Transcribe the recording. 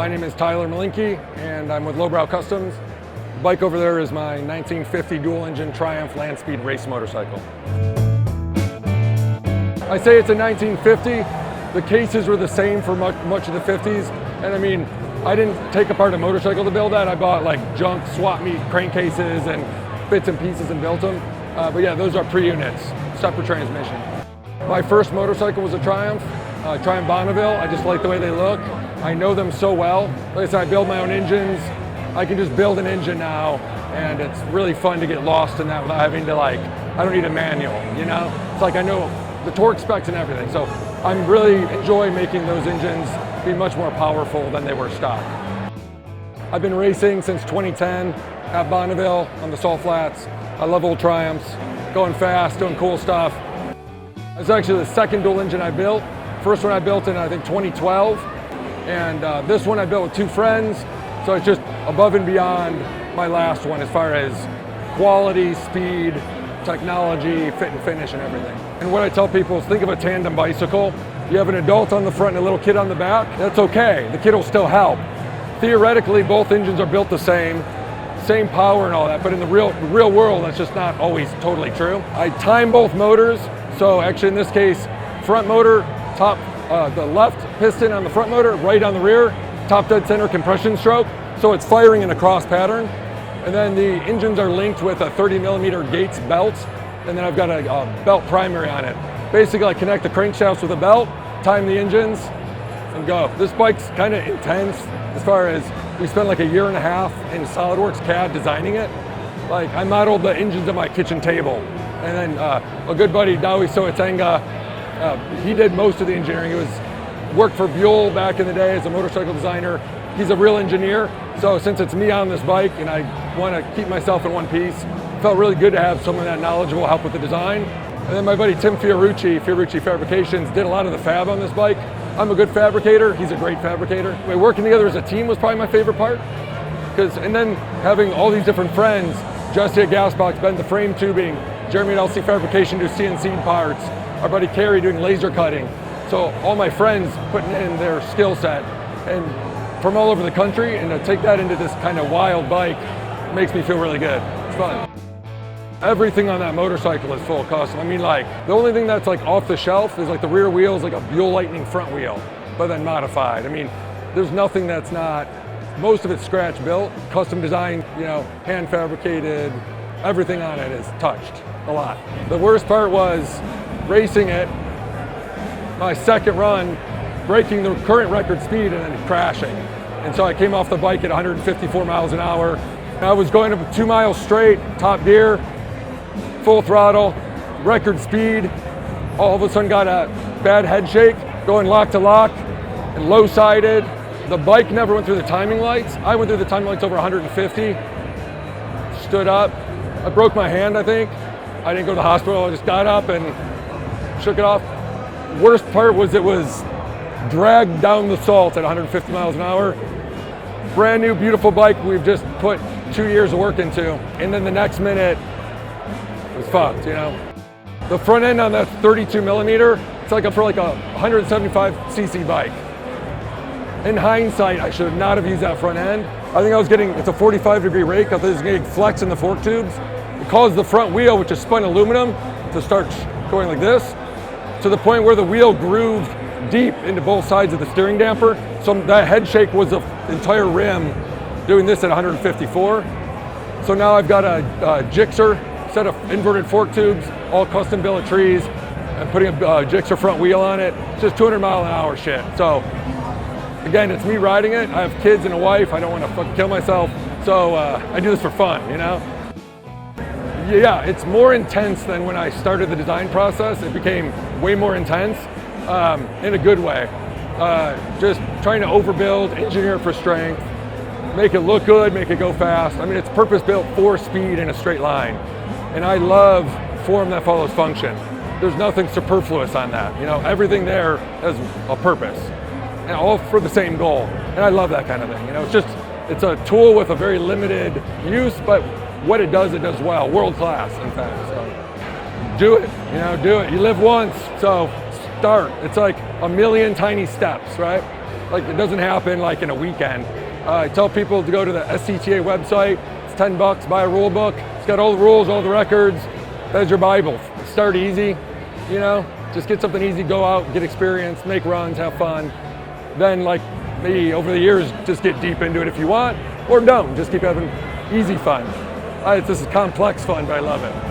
My name is Tyler Malinky, and I'm with Lowbrow Customs. The bike over there is my 1950 dual-engine Triumph Land Speed race motorcycle. I say it's a 1950. The cases were the same for much of the 50s, and I mean, I didn't take apart a motorcycle to build that. I bought like junk swap meet crankcases and bits and pieces and built them. But yeah, those are pre-units, separate transmission. My first motorcycle was a Triumph Bonneville. I just like the way they look. I know them so well. Like I said, I build my own engines. I can just build an engine now, and it's really fun to get lost in that without having to I don't need a manual, you know? It's like I know the torque specs and everything. So I'm really enjoy making those engines be much more powerful than they were stock. I've been racing since 2010 at Bonneville on the salt flats. I love old Triumphs, going fast, doing cool stuff. It's actually the second dual engine I built. First one I built in, I think, 2012. And this one I built with two friends. So it's just above and beyond my last one as far as quality, speed, technology, fit and finish and everything. And what I tell people is think of a tandem bicycle. You have an adult on the front and a little kid on the back. That's okay, the kid will still help. Theoretically, both engines are built the same power and all that, but in the real world, that's just not always totally true. I time both motors. So actually in this case, front motor, top, the left piston on the front motor, right on the rear, top dead center compression stroke. So it's firing in a cross pattern. And then the engines are linked with a 30mm Gates belt. And then I've got a belt primary on it. Basically, I connect the crankshafts with a belt, time the engines, and go. This bike's kind of intense as far as we spent like a year and a half in SolidWorks CAD designing it. Like I modeled the engines on my kitchen table. And then a good buddy, Dawi Soetenga, he did most of the engineering. It was worked for Buell back in the day as a motorcycle designer. He's a real engineer. So since it's me on this bike and I want to keep myself in one piece, it felt really good to have someone that knowledgeable help with the design. And then my buddy Tim Fiorucci Fabrications, did a lot of the fab on this bike. I'm a good fabricator, he's a great fabricator. Working together as a team was probably my favorite part. And then having all these different friends, Jesse at Gasbox, Ben the frame tubing, Jeremy at LC Fabrication do CNC parts, our buddy Kerry doing laser cutting. So all my friends putting in their skill set and from all over the country, and to take that into this kind of wild bike makes me feel really good. It's fun. Everything on that motorcycle is full custom. I mean, like, the only thing that's like off the shelf is like the rear wheel is like a Buell Lightning front wheel, but then modified. I mean, there's nothing that's not, most of it's scratch built, custom designed, you know, hand fabricated. Everything on it is touched a lot. The worst part was racing it, my second run, breaking the current record speed and then crashing. And so I came off the bike at 154 miles an hour. I was going up 2 miles straight, top gear, full throttle, record speed. All of a sudden got a bad head shake, going lock to lock and low-sided. The bike never went through the timing lights. I went through the timing lights over 150, stood up. I broke my hand, I think. I didn't go to the hospital, I just got up and shook it off. Worst part was it was dragged down the salt at 150 miles an hour. Brand new, beautiful bike we've just put 2 years of work into. And then the next minute, it was fucked, you know. The front end on that 32mm, it's like for like a 175cc bike. In hindsight, I should not have used that front end. I think I was getting, it's a 45-degree rake. I thought it was getting flex in the fork tubes. It caused the front wheel, which is spun aluminum, to start going like this, to the point where the wheel grooved deep into both sides of the steering damper. So that head shake was the entire rim doing this at 154. So now I've got a Gixxer set of inverted fork tubes, all custom billet trees, and putting a Gixxer front wheel on it. It's just 200-mile-an-hour shit. So again, it's me riding it. I have kids and a wife. I don't want to fucking kill myself. So I do this for fun, you know? Yeah, it's more intense than when I started the design process. It became way more intense in a good way. Just trying to overbuild, engineer for strength, make it look good, make it go fast. I mean, it's purpose-built for speed in a straight line. And I love form that follows function. There's nothing superfluous on that. You know, everything there has a purpose, and all for the same goal. And I love that kind of thing. You know, it's a tool with a very limited use, but what it does well, world class, in fact. So do it, you know, do it. You live once, so start. It's like a million tiny steps, right? Like it doesn't happen like in a weekend. I tell people to go to the SCTA website. It's $10, buy a rule book. It's got all the rules, all the records. That's your Bible. Start easy, you know, just get something easy, go out, get experience, make runs, have fun. Then like maybe over the years, just get deep into it if you want, or don't, just keep having easy fun. This is complex fun, but I love it.